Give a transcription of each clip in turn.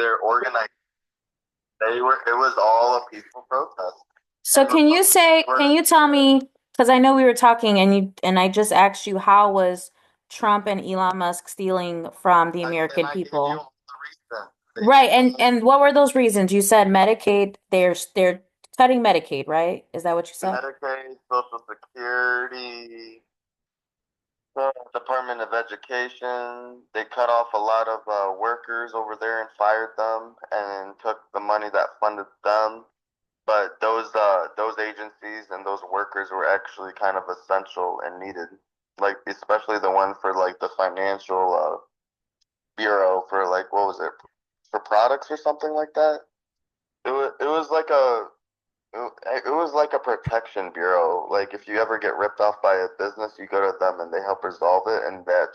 they're organized. It was all a peaceful protest. So And can you say, can you tell me, because I know we were talking and I just asked you how was Trump and Elon Musk stealing from the and American I gave you people? all the reasons. Right, and what were those reasons? You said Medicaid, they're cutting Medicaid, right? Is that what you said? Medicaid, Social Security, the Department of Education, they cut off a lot of workers over there and fired them and took the money that funded them. But those agencies and those workers were actually kind of essential and needed. Like especially the one for like the financial bureau for like what was it for products or something like that. It was like it was like a protection bureau. Like if you ever get ripped off by a business, you go to them and they help resolve it. And that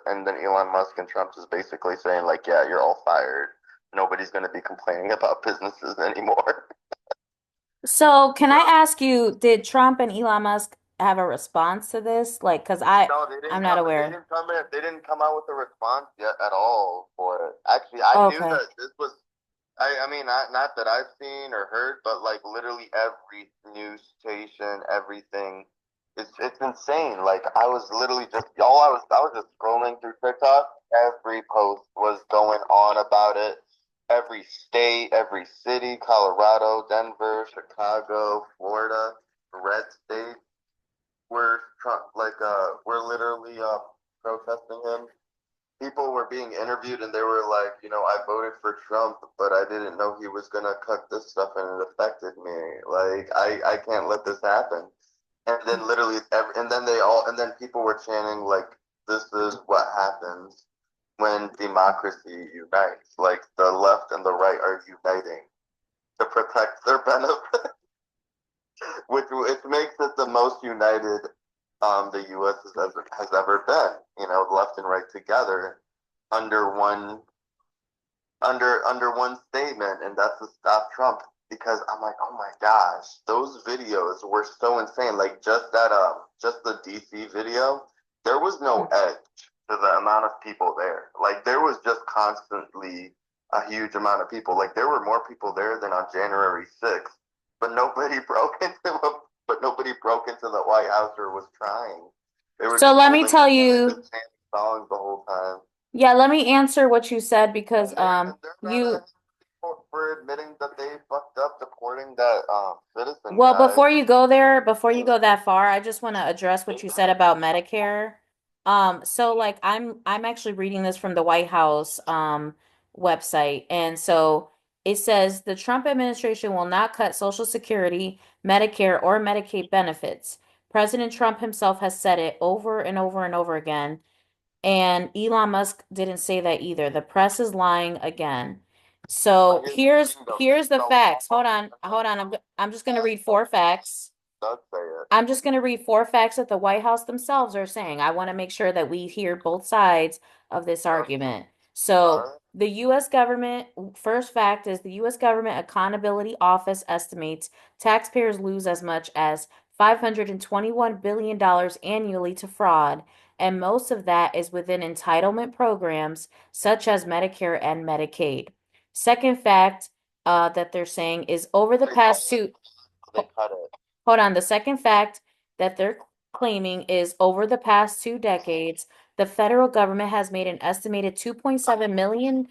and then Elon Musk and Trump is basically saying like, yeah, you're all fired. Nobody's going to be complaining about businesses anymore. So can I ask you, did Trump and Elon Musk have a response to this? Like, because No, I'm not They aware. didn't come in. They didn't come out with a response yet at all for it. Actually, I knew Okay. that this was. I mean, not that I've seen or heard, but like literally every news station, everything. It's insane. Like I was literally just I was just scrolling through TikTok. Every post was going on about it. Every state, every city, Colorado, Denver, Chicago, Florida, red state were we're literally protesting him. People were being interviewed and they were like, I voted for Trump, but I didn't know he was gonna cut this stuff and it affected me. Like I can't let this happen. And then and then people were chanting like, this is what happens when democracy unites. Like the left and the right are uniting to protect their benefit, which makes it the most united the U.S. has ever been. Left and right together under one statement, and that's to stop Trump. Because I'm like, oh my gosh, those videos were so insane. Like just the DC video, there was no edge to the amount of people there. Like there was just constantly a huge amount of people. Like there were more people there than on January 6th, but nobody broke into the White House or was trying. They were So just let me holding tell signs you, and chanting songs the whole time. yeah, let me answer what you said because And they're mad you at him for admitting that they fucked up deporting that citizen well, guy. before you go there, before you go that far, I just want to address what you said about Medicare. So like I'm actually reading this from the White House website. And so it says the Trump administration will not cut Social Security, Medicare, or Medicaid benefits. President Trump himself has said it over and over and over again. And Elon Musk didn't say that either. The press is lying again. But So his bingo, here's the so facts. Hold on. I'm just gonna read four facts. does say it. I'm just gonna read four facts that the White House themselves are saying. I want to make sure that we hear both sides of this Yep. argument. All So right. the U.S. government, first fact is the U.S. Government Accountability Office estimates taxpayers lose as much as $521 billion annually to fraud, and most of that is within entitlement programs such as Medicare and Medicaid. Second fact that they're saying is over the They past two, cut it. hold on, the second fact that they're claiming is over the past 2 decades, the federal government has made an estimated 2.7 million,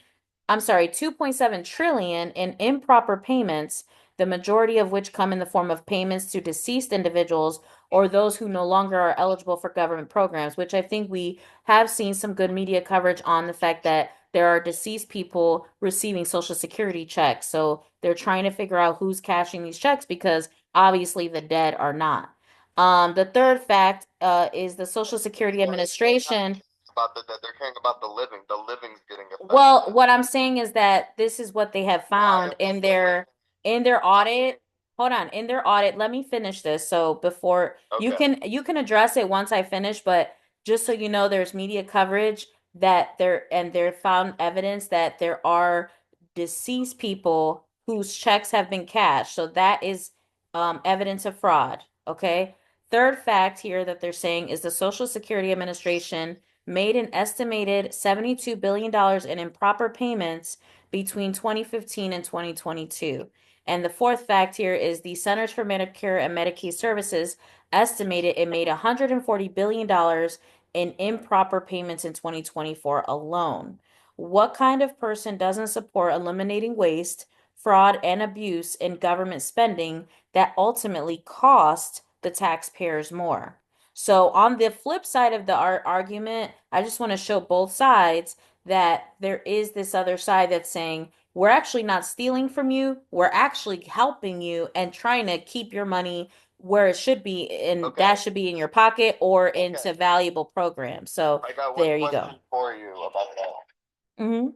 I'm sorry, 2.7 trillion in improper payments, the majority of which come in the form of payments to deceased individuals or those who no longer are eligible for government programs, which I think we have seen some good media coverage on the fact that there are deceased people receiving Social Security checks. So they're trying to figure out who's cashing these checks because obviously the dead are not. The third fact is the Social Security Well, they're not Administration. about the dead. They're caring about the living. The living's getting Well, affected. what I'm saying is that this is what they have Why found about the living? in their audit. Hold on, in their audit, let me finish this. So before Okay. you can address it once I finish, but just so you know, there's media coverage that they're found evidence that there are deceased people whose checks have been cashed. So that is evidence of fraud. Okay. Third fact here that they're saying is the Social Security Administration made an estimated $72 billion in improper payments between 2015 and 2022. And the fourth fact here is the Centers for Medicare and Medicaid Services estimated it made $140 billion in improper payments in 2024 alone. What kind of person doesn't support eliminating waste, fraud, and abuse in government spending that ultimately cost the taxpayers more? So, on the flip side of the argument, I just want to show both sides that there is this other side that's saying, we're actually not stealing from you, we're actually helping you and trying to keep your money where it should be, and Okay. that should be in your pocket or Okay. into valuable programs. So, I got one there you go. question for you about that. Mm-hmm.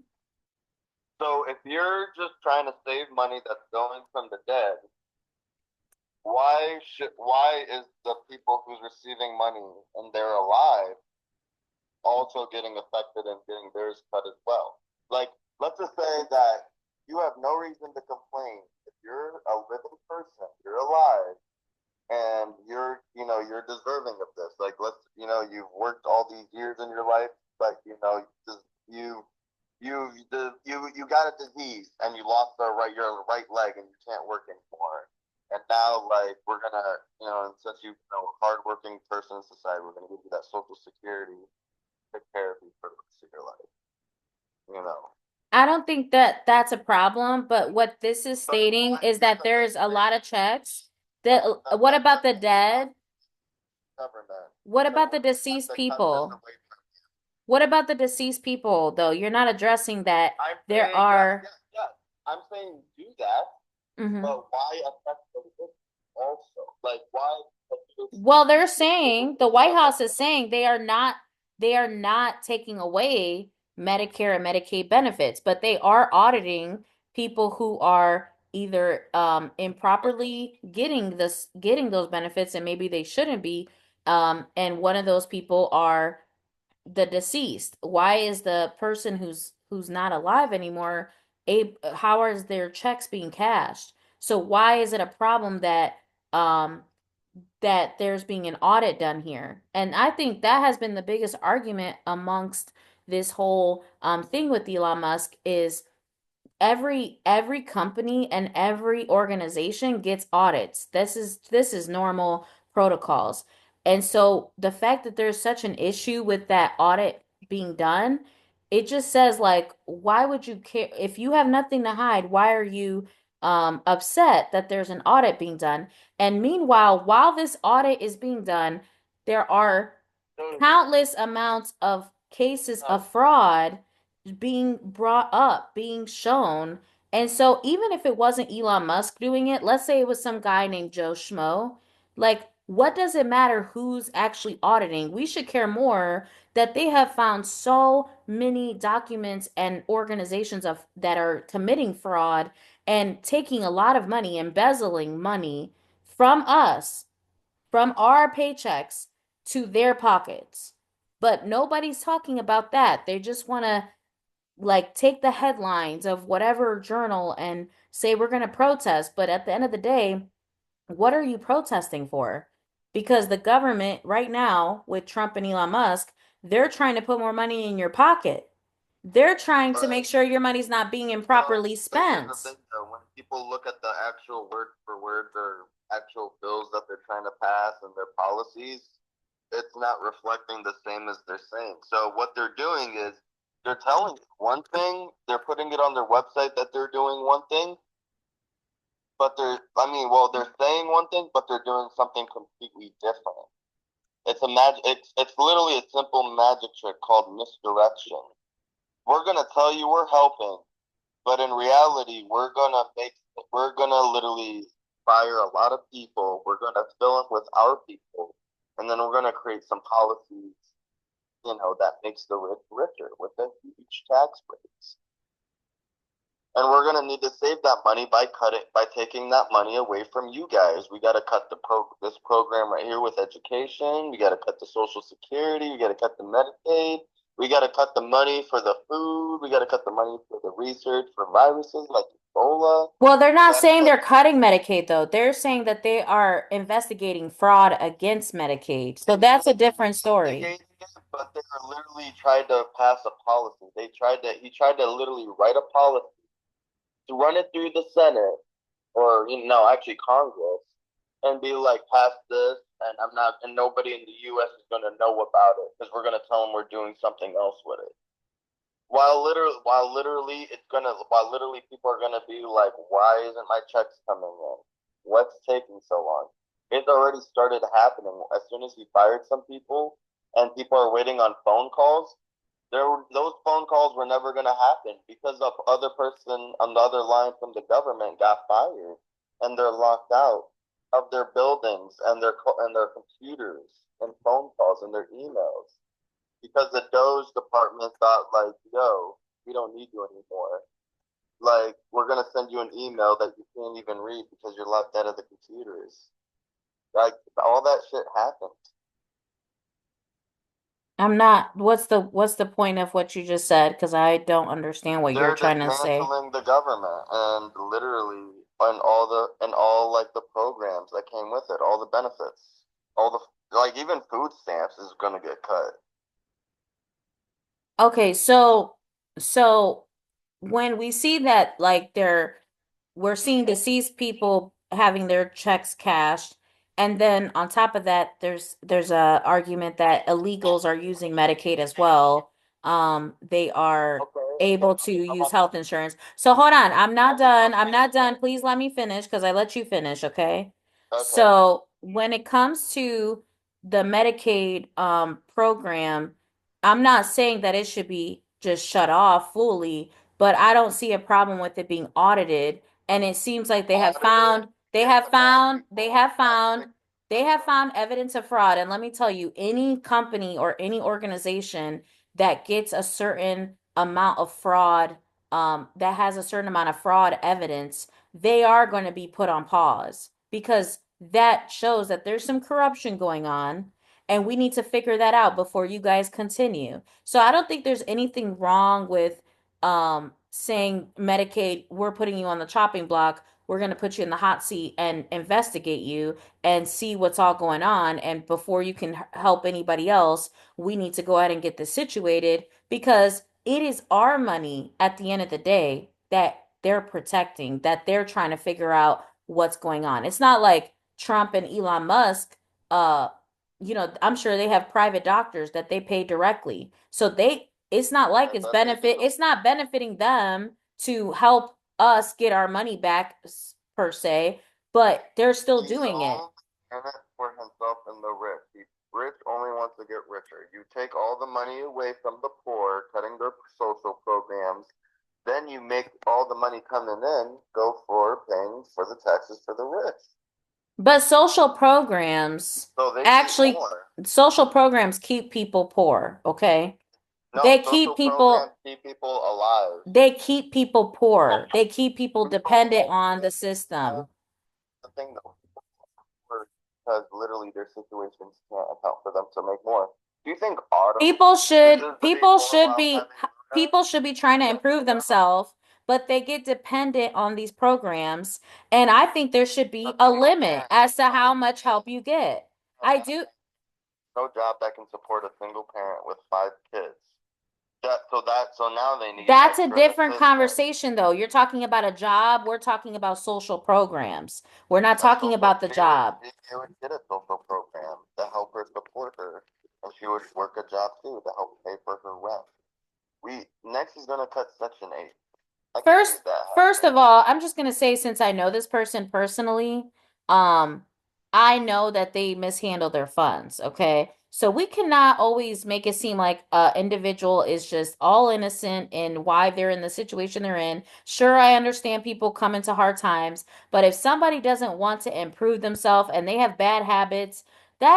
So if you're just trying to save money that's going from the dead, why is the people who's receiving money and they're alive also getting affected and getting theirs cut as well? Like, let's just say that you have no reason to complain. If you're a living person, you're alive, and you're deserving of this. Like, you've worked all these years in your life, but just you got a disease and you lost your right leg and you can't work anymore. And now, like, we're gonna, and since hardworking person in society, we're gonna give you that social security, take care of you for the rest of your life. You know. I don't think that that's a problem, but what this is stating is that there's a lot of checks. That what about the dead? Government. What about the deceased people? What about the deceased people, though? You're not addressing that I'm there saying, are. yes. I'm saying do that, Mhm. but why affect the rich also? Like, why? Well, they're saying the White House is saying they are not taking away Medicare and Medicaid benefits, but they are auditing people who are either improperly getting those benefits and maybe they shouldn't be. And one of those people are the deceased. Why is the person who's not alive anymore, how is their checks being cashed? So why is it a problem um that there's being an audit done here? And I think that has been the biggest argument amongst this whole thing with Elon Musk is every company and every organization gets audits. This is normal protocols. And so the fact that there's such an issue with that audit being done, it just says like, why would you care if you have nothing to hide? Why are you upset that there's an audit being done? And meanwhile, while this audit is being done, there are countless amounts of cases of fraud being brought up, being shown. And so even if it wasn't Elon Musk doing it, let's say it was some guy named Joe Schmo, like what does it matter who's actually auditing? We should care more that they have found so many documents and organizations of that are committing fraud and taking a lot of money, embezzling money from us, from our paychecks to their pockets. But nobody's talking about that. They just want to like take the headlines of whatever journal and say we're going to protest. But at the end of the day, what are you protesting for? Because the government right now with Trump and Elon Musk, they're trying to put more money in your pocket. They're trying to make sure your money's not being improperly spent. Here's the thing, though. When people look at the actual word for word or actual bills that they're trying to pass and their policies, it's not reflecting the same as they're saying. So what they're doing is they're telling you one thing, they're putting it on their website that they're doing one thing, but they're saying one thing, but they're doing something completely different. It's literally a simple magic trick called misdirection. We're gonna tell you we're helping, but in reality, we're gonna literally fire a lot of people. We're gonna fill them with our people, and then we're gonna create some policies, that makes the rich richer with a huge tax breaks. And we're gonna need to save that money by taking that money away from you guys. We gotta cut this program right here with education. We gotta cut the Social Security. We gotta cut the Medicaid. We got to cut the money for the food. We got to cut the money for the research for viruses like Ebola. Well, they're not saying they're cutting Medicaid, though. They're saying that they are investigating fraud against Medicaid. So that's a different story. But they are literally trying to pass a policy. He tried to literally write a policy to run it through the Senate or actually Congress, and be like, pass this, and I'm not, and nobody in the U.S. is gonna know about it because we're gonna tell them we're doing something else with it. While literally people are gonna be like, why isn't my checks coming in? What's taking so long? It's already started happening. As soon as he fired some people, and people are waiting on phone calls, those phone calls were never going to happen because the other person on the other line from the government got fired, and they're locked out of their buildings and their computers and phone calls and their emails because the Doge department thought like, yo, we don't need you anymore. Like, we're gonna send you an email that you can't even read because you're locked out of the computers. Like, all that shit happened. I'm not, what's the point of what you just said? Because I don't understand what you're They're trying to say. dismantling the government and literally and all like the programs that came with it, all the benefits, all the like even food stamps is gonna get cut. Okay, so when we see that like we're seeing deceased people having their checks cashed, and then on top of that, there's a argument that illegals are using Medicaid as well. They are Okay. able to use health insurance. So hold on, I'm not done. I'm not done. Please let me finish because I let you finish, okay? Okay. So when it comes to the Medicaid program, I'm not saying that it should be just shut off fully, but I don't see a problem with it being audited. And it seems like they have found evidence of fraud. And let me tell you, any company or any organization that gets a certain amount of fraud, that has a certain amount of fraud evidence, they are going to be put on pause because that shows that there's some corruption going on, and we need to figure that out before you guys continue. So I don't think there's anything wrong with saying Medicaid, we're putting you on the chopping block. We're going to put you in the hot seat and investigate you and see what's all going on. And before you can help anybody else, we need to go ahead and get this situated because it is our money at the end of the day that they're protecting, that they're trying to figure out what's going on. It's not like Trump and Elon Musk, uh, I'm sure they have private doctors that they pay directly. So it's not like I bet they do. it's not benefiting them to help us get our money back per se, but they're still He's doing it. all in it for himself and the rich. He rich only wants to get richer. You take all the money away from the poor, cutting their social programs, then you make all the money coming in go for paying for the taxes for the rich. But So they need actually, more. social programs keep people poor, okay? No, They social keep programs people keep people alive. they keep people poor. They keep people dependent on the That's system. the thing though, because literally their situations can't account for them to make more. Do you think auto People this should is the big people blow should out be having Luna? people should be trying to improve themselves, but they get dependent on these programs, and I think there should A be a single limit parent as to how much help you get. I do. no job that can support a single parent with 5 kids. So now they need That's a extra different assistance. conversation though. You're talking about a job, we're talking about social programs. We're not A talking social about the she would job. she would get a social program to help her support her, and she would work a job too to help pay for her rent. We next is gonna cut Section 8. I can see First, that first happening. of all, I'm just gonna say since I know this person personally, um, I know that they mishandle their funds, okay? So we cannot always make it seem like a individual is just all innocent in why they're in the situation they're in. Sure, I understand people come into hard times, but if somebody doesn't want to improve themselves and they have bad habits, they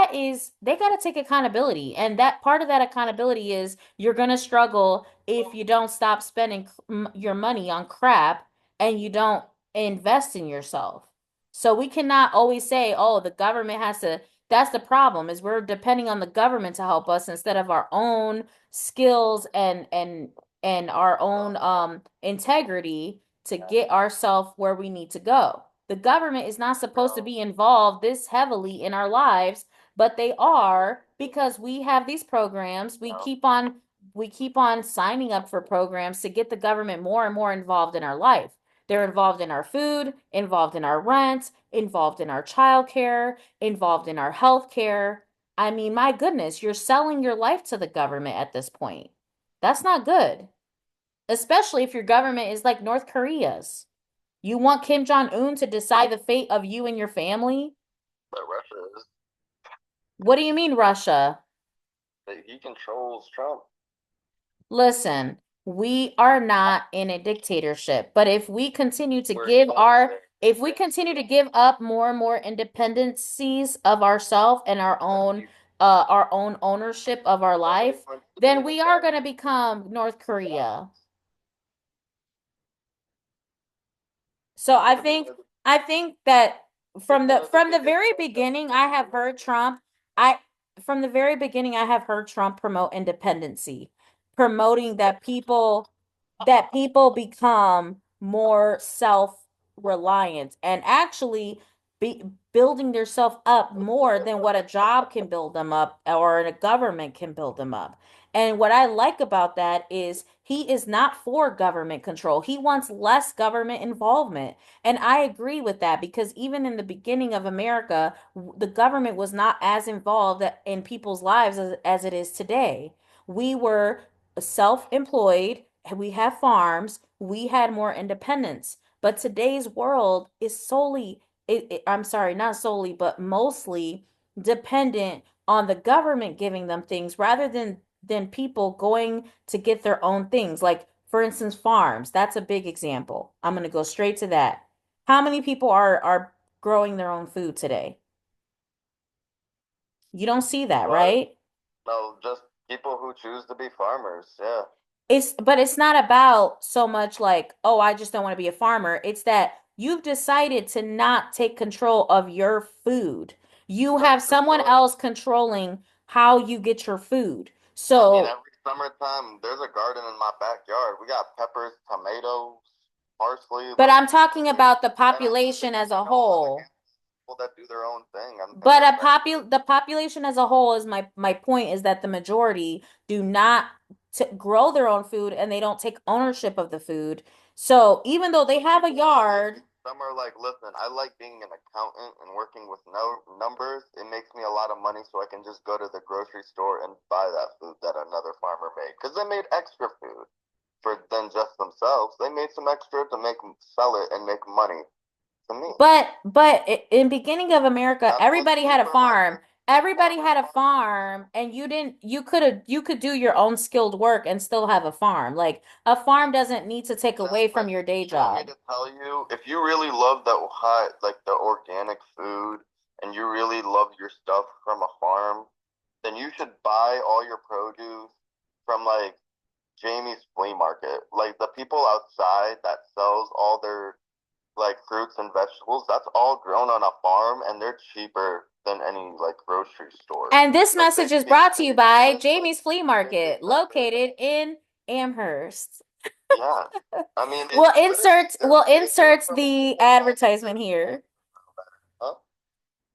got to take accountability. And that part of that accountability is you're going to struggle if you don't stop spending your money on crap and you don't invest in yourself. So we cannot always say, "Oh, the government has to." That's the problem is we're depending on the government to help us instead of our own skills and our own integrity to get ourselves where we need to go. The government is not supposed to Bro, be involved this heavily in our lives, but they are because we have these programs. We keep on signing up for programs to get the government more and more involved in our life. They're involved in our food, involved in our rent, involved in our childcare, involved in our health care. I mean, my goodness, you're selling your life to the government at this point. That's not good, especially if your government is like North Korea's. You want Kim Jong-un to decide the fate of you and your family? But Russia is What do you mean, Russia? he controls Trump. Listen, we are not in a dictatorship, but if we continue to We're give going if we continue to give up more and more independencies of ourselves and our own ownership of our life, then we are going to become North Korea. So I think that from the very beginning I have heard Trump I from the very beginning I have heard Trump promote independency, promoting that people become more self-reliant and actually be building themselves up more than what a job can build them up or a government can build them up. And what I like about that is he is not for government control. He wants less government involvement. And I agree with that because even in the beginning of America, the government was not as involved in people's lives as it is today. We were self-employed, we have farms, we had more independence. But today's world is I'm sorry, not solely, but mostly dependent on the government giving them things rather than people going to get their own things. Like, for instance, farms. That's a big example. I'm going to go straight to that. How many people are growing their own food today? You don't see that, What? right? No, just people who choose to be farmers. Yeah. But it's not about so much like, oh, I just don't want to be a farmer. It's that you've decided to not take control of your food. You That's have the someone choice. else controlling how you get your food. I mean, So, every summertime, there's a garden in my backyard. We got peppers, tomatoes, parsley, but like, I'm talking about the and I'm just, population as a I'm whole. against people that do their own thing. I'm But just saying, the population as a whole is my point is that the majority do not grow their own food and they don't take ownership of the food. So even though they have a yard, some are like, listen, I like being an accountant and working with no numbers. It makes me a lot of money, so I can just go to the grocery store and buy that food that another farmer made. Because they made extra food for than just themselves. They made some extra to make sell it and make money to me. but in beginning of America, That's what's everybody good had a for my farm. business. Everybody Farmers had a market. farm and you could do your own skilled work and still have a farm. Like a farm doesn't need to take away from Jasmine, your day you want me job. to tell you, if you really love the hot, like the organic food, and you really love your stuff from a farm, then you should buy all your produce from like Jamie's flea market. Like the people outside that sells all their like fruits and vegetables, that's all grown on a farm and they're cheaper than any like grocery store. And this Like they message is feed brought to they you feed by them like Jamie's Flea they feed Market, them like located in Amherst. yeah. I mean it's literally We'll they do it insert from the the farm to advertisement the here. huh?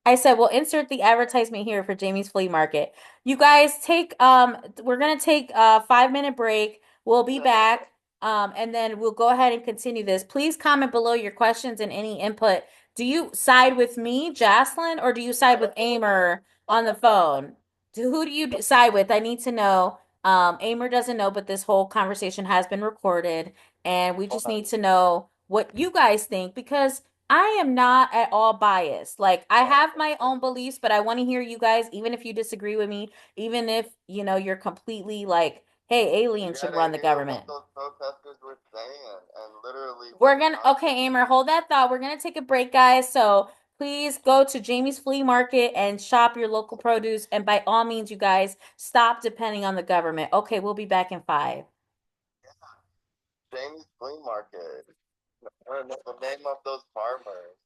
I said we'll insert the advertisement here for Jamie's Flea Market. You guys take we're gonna take a 5 minute break. We'll be back. And then we'll go ahead and continue this. Please comment below your questions and any input. Do you side with me, Jocelyn, or do you side with wAmr on the phone? Who do you side with? I need to know. wAmr doesn't know, but this whole conversation has been recorded, and we just need to know what you guys think because I am not at all biased. Like I have my own beliefs, but I want to hear you guys, even if you disagree with me, even if you know you're completely like, hey, You aliens should gotta run the hear what government. those protesters were saying and literally We're what gonna Trump okay, Amber, hold that thought. We're gonna take a break, guys. So please go to Jamie's Flea Market and shop your local produce. And by all means, you guys stop depending on the government. Okay, we'll be back in 5. Jamie's flea market. I don't know the name of those farmers.